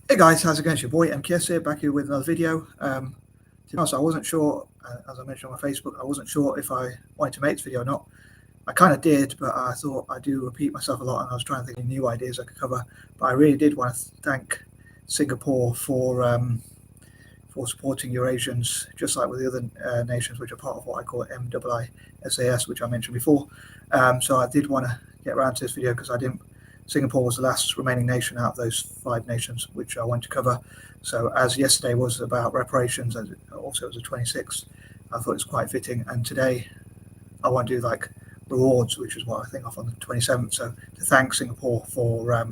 Hey guys, how's it going? It's your boy M.K.S here, back here with another video. To be honest, I wasn't sure, as I mentioned on my Facebook, I wasn't sure if I wanted to make this video or not. I kind of did, but I thought I do repeat myself a lot, and I was trying to think of new ideas I could cover. But I really did want to thank Singapore for supporting Eurasians, just like with the other nations, which are part of what I call M.I.S, which I mentioned before. So I did want to get around to this video because Singapore was the last remaining nation out of those 5 nations which I want to cover. So as yesterday was about reparations, as also it was the 26th, I thought it was quite fitting. And today I want to do like rewards, which is what I think of on the 27th. So to thank Singapore for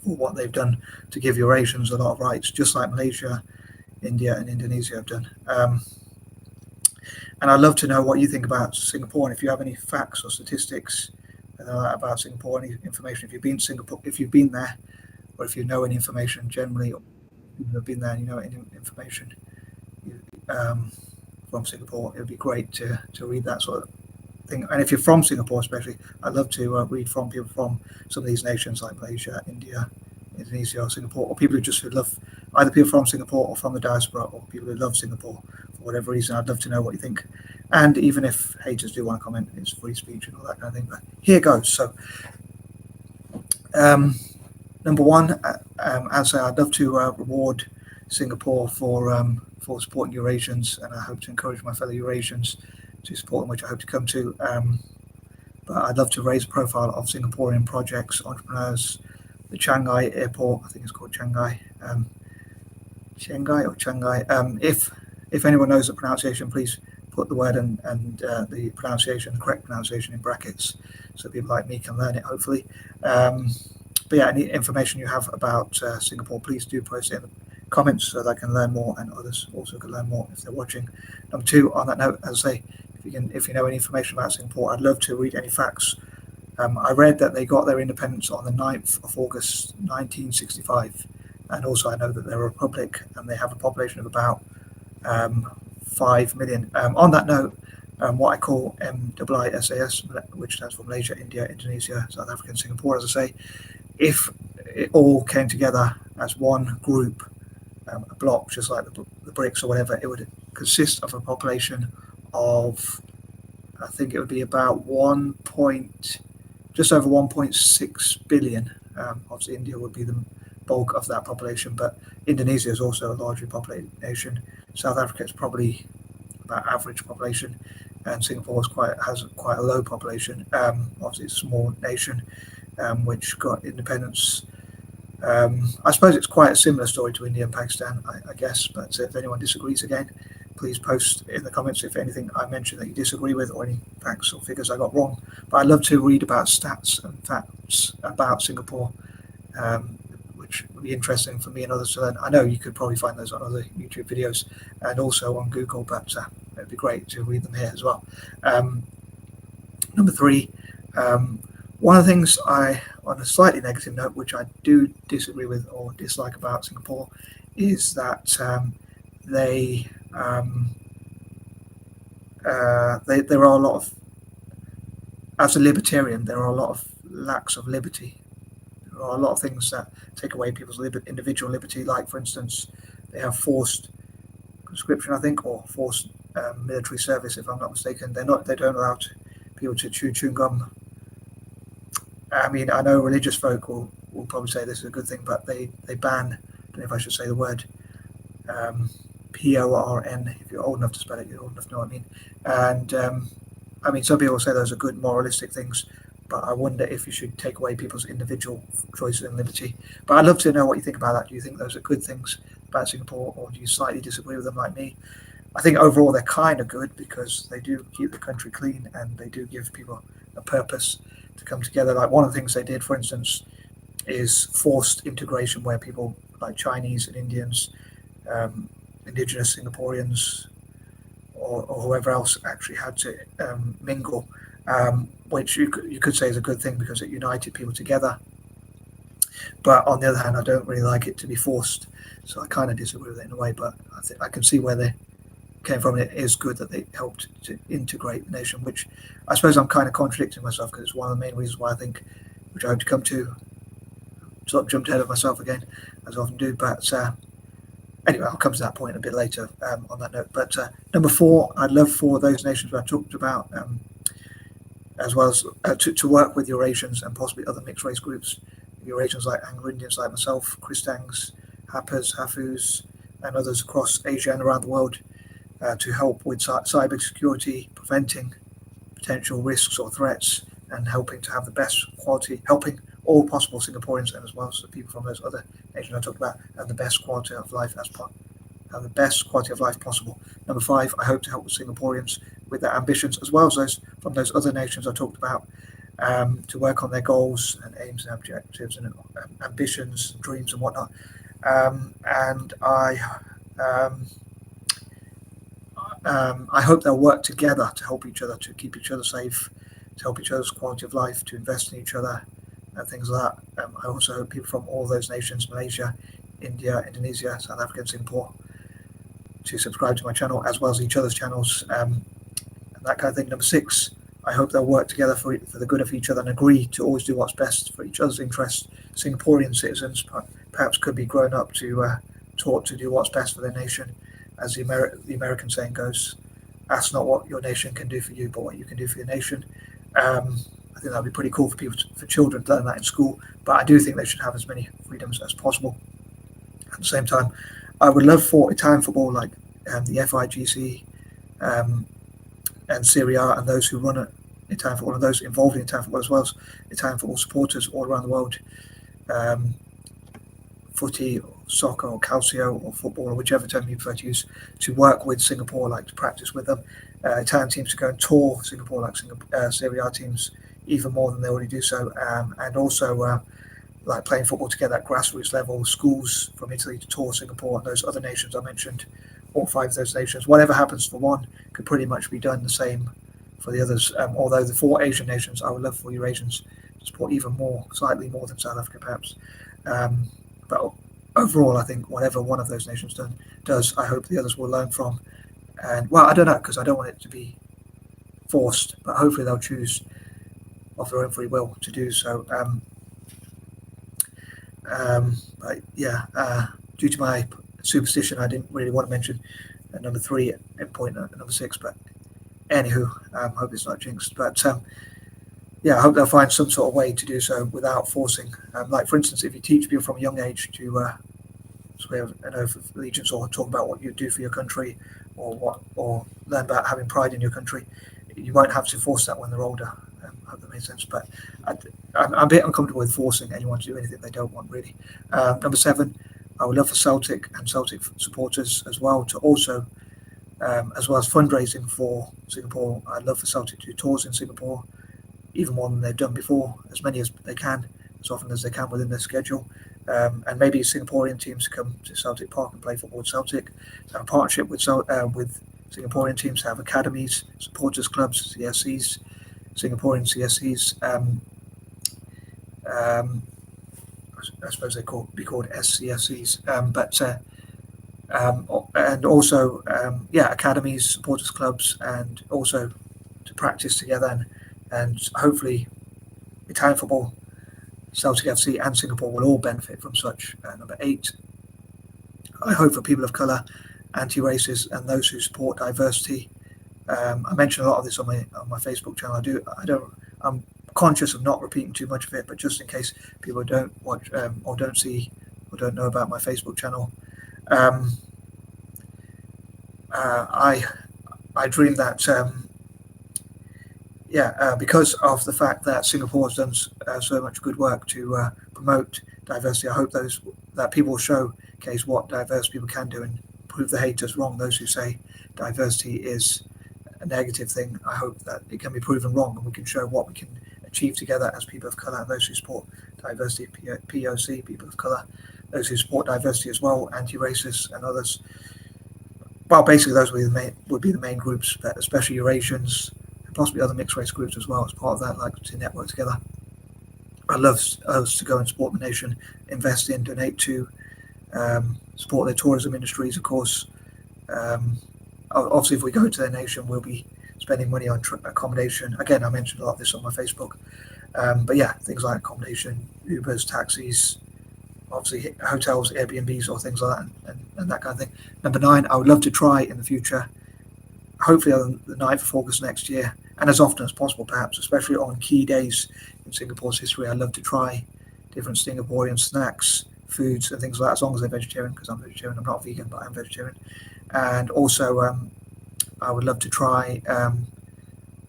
what they've done to give Eurasians a lot of rights, just like Malaysia, India, and Indonesia have done. And I'd love to know what you think about Singapore, and if you have any facts or statistics about Singapore, any information. If you've been to Singapore, if you've been there, or if you know any information generally, or you have been there and you know any information from Singapore, it would be great to read that sort of thing. And if you're from Singapore, especially, I'd love to read from people from some of these nations like Malaysia, India, Indonesia, or Singapore, or people who love, either people from Singapore or from the diaspora, or people who love Singapore for whatever reason. I'd love to know what you think. And even if haters do want to comment, it's free speech and all that kind of thing. But here goes. So, number one, I'd say I'd love to reward Singapore for supporting Eurasians, and I hope to encourage my fellow Eurasians to support them, which I hope to come to. But I'd love to raise the profile of Singaporean projects, entrepreneurs, the Shanghai airport, I think it's called Shanghai, Shanghai. If anyone knows the pronunciation, please put the word and the correct pronunciation in brackets, so people like me can learn it, hopefully. But yeah, any information you have about Singapore, please do post it in the comments so that I can learn more, and others also can learn more if they're watching. Number two, on that note, as I say, if you know any information about Singapore, I'd love to read any facts. I read that they got their independence on the 9th of August 1965, and also I know that they're a republic and they have a population of about 5 million. On that note, what I call M.I.S, which stands for Malaysia, India, Indonesia, South Africa, and Singapore, as I say, if it all came together as one group, a block, just like the BRICS or whatever, it would consist of a population of, I think it would be about just over 1.6 billion. Obviously, India would be the bulk of that population, but Indonesia is also a largely populated nation. South Africa is probably about average population, and Singapore has quite a low population. Obviously, it's a small nation which got independence. I suppose it's quite a similar story to India and Pakistan, I guess. But if anyone disagrees, again, please post in the comments if anything I mentioned that you disagree with, or any facts or figures I got wrong. But I'd love to read about stats and facts about Singapore, which would be interesting for me and others to learn. I know you could probably find those on other YouTube videos and also on Google, but it'd be great to read them here as well. Number three, one of the things on a slightly negative note, which I do disagree with or dislike about Singapore, is that there are a lot of, as a libertarian, there are a lot of lacks of liberty. There are a lot of things that take away people's individual liberty. Like, for instance, they have forced conscription, I think, or forced military service, if I'm not mistaken. They don't allow people to chew chewing gum. I mean, I know religious folk will probably say this is a good thing, but they ban, I don't know if I should say the word, PORN. If you're old enough to spell it, you're old enough to know what I mean. And I mean, some people say those are good moralistic things, but I wonder if you should take away people's individual choices and liberty. But I'd love to know what you think about that. Do you think those are good things about Singapore, or do you slightly disagree with them like me? I think overall they're kind of good because they do keep the country clean and they do give people a purpose to come together. Like, one of the things they did, for instance, is forced integration, where people like Chinese and Indians, indigenous Singaporeans, or whoever else actually had to mingle, which you could say is a good thing because it united people together. But on the other hand, I don't really like it to be forced, so I kind of disagree with it in a way. But I can see where they came from. It is good that they helped to integrate the nation, which I suppose I'm kind of contradicting myself, because it's one of the main reasons why I think, which I hope to come to, sort of jumped ahead of myself again. as I often do. But anyway, I'll come to that point a bit later on that note. But number 4, I'd love for those nations I talked about, as well as to work with Eurasians and possibly other mixed race groups. Eurasians like Anglo Indians like myself, Kristangs, Hapas, Hafus, and others across Asia and around the world to help with cyber security, preventing potential risks or threats, and helping to have the best quality, helping all possible Singaporeans and as well as the people from those other nations I talked about have the best quality of life possible. Number 5, I hope to help with Singaporeans with their ambitions as well as those from those other nations I talked about, to work on their goals and aims and objectives and ambitions, and dreams and whatnot. And I hope they'll work together to help each other, to keep each other safe, to help each other's quality of life, to invest in each other, and things like that. I also hope people from all those nations, Malaysia, India, Indonesia, South Africa, and Singapore, to subscribe to my channel as well as each other's channels, and that kind of thing. Number 6, I hope they'll work together for the good of each other and agree to always do what's best for each other's interests. Singaporean citizens perhaps could be grown up to taught to do what's best for their nation. As the American saying goes, ask not what your nation can do for you, but what you can do for your nation. I think that would be pretty cool for children to learn that in school, but I do think they should have as many freedoms as possible. At the same time, I would love for Italian football, like the FIGC and Serie A, and those who run Italian football, and those involved in Italian football, as well as Italian football supporters all around the world, footy or soccer or calcio or football or whichever term you prefer to use, to work with Singapore, like to practice with them. Italian teams to go and tour Singapore, like Serie A teams, even more than they already do so, and also like playing football together at grassroots level, schools from Italy to tour Singapore and those other nations I mentioned, all 5 of those nations. Whatever happens for one could pretty much be done the same for the others. Although the 4 Asian nations, I would love for Eurasians to support even more, slightly more than South Africa perhaps. But overall, I think whatever one of those nations does, I hope the others will learn from. And well, I don't know, because I don't want it to be forced, but hopefully they'll choose of their own free will to do so. But yeah, due to my superstition, I didn't really want to mention number 3 in point number 6, but anywho, hope it's not jinxed. But yeah, I hope they'll find some sort of way to do so without forcing. Like for instance, if you teach people from a young age to swear an oath of allegiance, or talk about what you do for your country, or learn about having pride in your country, you won't have to force that when they're older. I hope that makes sense. But I'm a bit uncomfortable with forcing anyone to do anything they don't want, really. Number 7, I would love for Celtic and Celtic supporters as well to also, as well as fundraising for Singapore, I'd love for Celtic to do tours in Singapore, even more than they've done before, as many as they can, as often as they can within their schedule. And maybe Singaporean teams come to Celtic Park and play football with Celtic, have a partnership with Singaporean teams, have academies, supporters clubs, CSCs, Singaporean CSCs. I suppose they be called SCSCs, and also academies, supporters clubs, and also to practice together, and hopefully Italian football, Celtic FC and Singapore will all benefit from such. Number 8, I hope for people of colour, anti-racist, and those who support diversity. I mentioned a lot of this on my Facebook channel. I'm conscious of not repeating too much of it, but just in case people don't watch or don't see or don't know about my Facebook channel, I dream that because of the fact that Singapore has done so much good work to promote diversity, I hope that people will showcase what diverse people can do and prove the haters wrong. Those who say diversity is a negative thing, I hope that it can be proven wrong, and we can show what we can achieve together as people of colour, and those who support diversity, POC, people of colour, those who support diversity as well, anti-racists and others. Well, basically those would be the main groups, especially Eurasians, and possibly other mixed race groups as well, as part of that, like to network together. I'd love us to go and support the nation, invest in, donate to, support their tourism industries, of course. Obviously, if we go to their nation, we'll be spending money on accommodation. Again, I mentioned a lot of this on my Facebook. But yeah, things like accommodation, Ubers, taxis, obviously hotels, Airbnbs, or things like that, and that kind of thing. Number 9, I would love to try in the future, hopefully on the 9th of August next year, and as often as possible, perhaps, especially on key days in Singapore's history. I'd love to try different Singaporean snacks, foods, and things like that, as long as they're vegetarian, because I'm vegetarian. I'm not vegan, but I'm vegetarian. And also, I would love to try,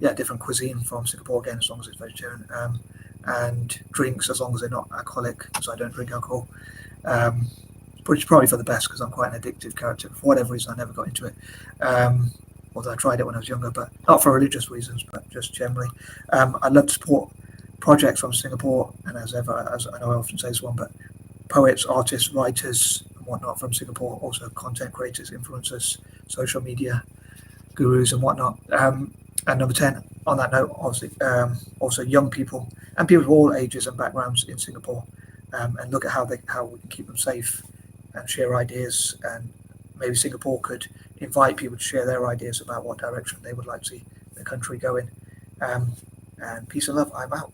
different cuisine from Singapore, again, as long as it's vegetarian, and drinks, as long as they're not alcoholic, because I don't drink alcohol. Which is probably for the best, because I'm quite an addictive character. For whatever reason, I never got into it. Although I tried it when I was younger, but not for religious reasons, but just generally. I'd love to support projects from Singapore, and as I know I often say this one, but poets, artists, writers, and whatnot from Singapore, also content creators, influencers, social media gurus, and whatnot. And number 10, on that note, obviously, also young people and people of all ages and backgrounds in Singapore, and look at how we can keep them safe and share ideas, and maybe Singapore could invite people to share their ideas about what direction they would like to see the country go in. And peace and love. I'm out.